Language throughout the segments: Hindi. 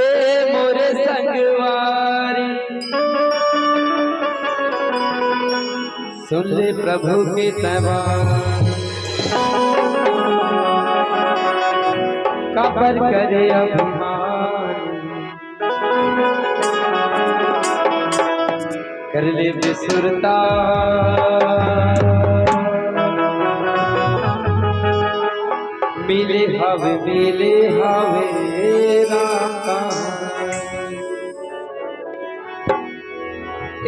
ए मोरे संगवारी सुन ले प्रभु के तवार कबर करे अभिमान कर ले विसुरता मिले हवे राम का।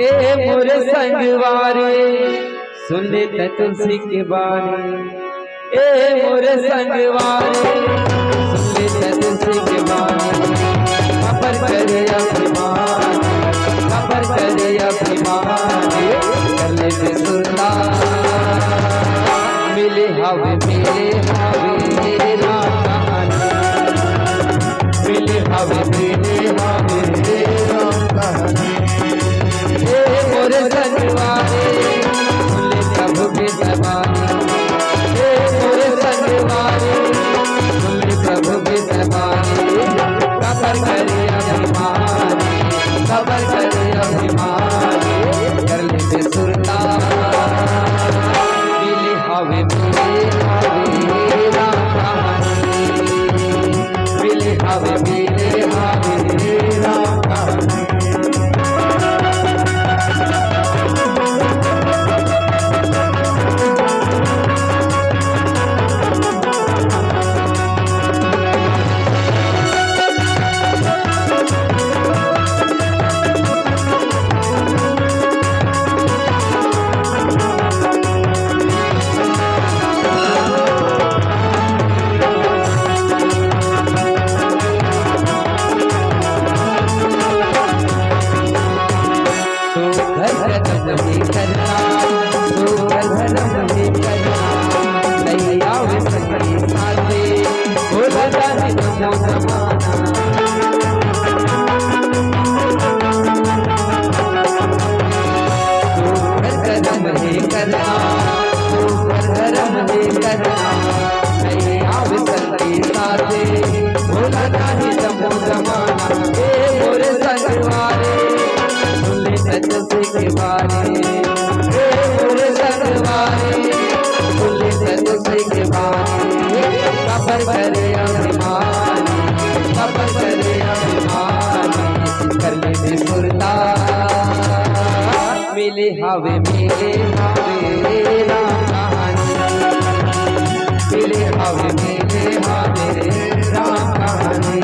ए मोरे संगवारी सुन ले तुलसी की बानी। ए मोरे संगवारी सुन ले तुलसी की बानी कबर करे अभिमान कबर करे अभिमान कर ले विसुरता मिले हवे राम कहानी मिले हवे राम कहानी। ए मोरे संगवारी सुन ले प्रभु की जबानी। ए मोरे संगवारी सुन ले प्रभु की जबानी कबर करे अभिमान कबर करे अभिमान कर ले विसुरता मिले हवे राम कहानी मिले हवे राम कहानी। कबर करे अभिमान कबर करे अभिमान कर ले विसुरता मिले हवे राम कहानी मिले हवे राम कहानी।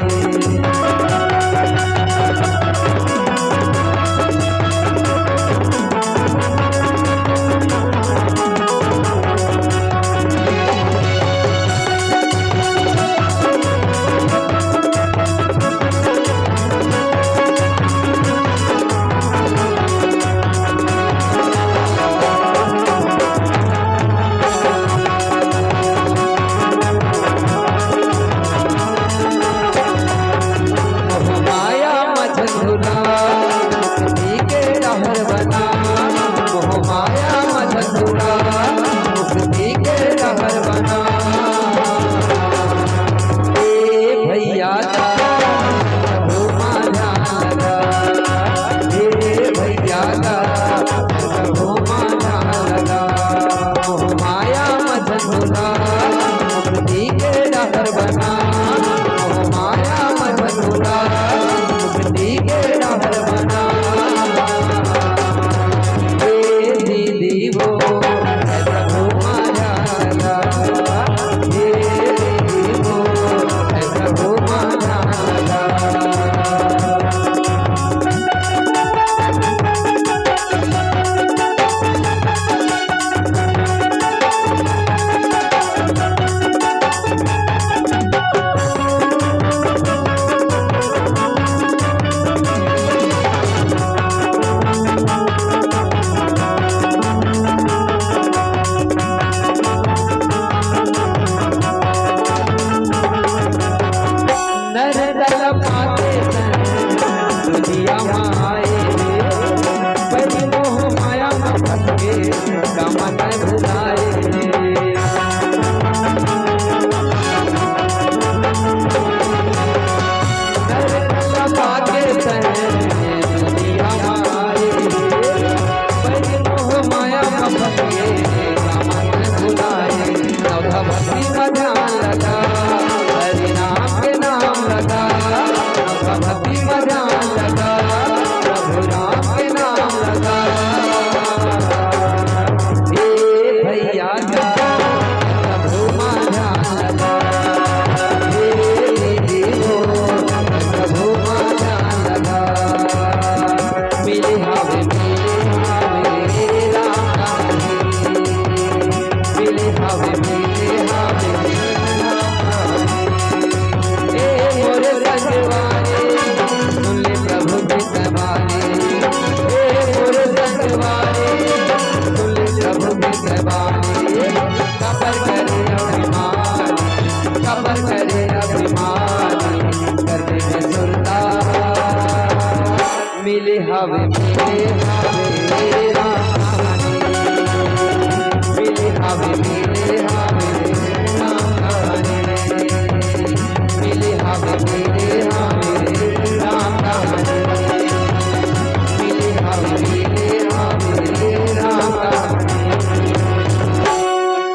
मिले हवे मेरे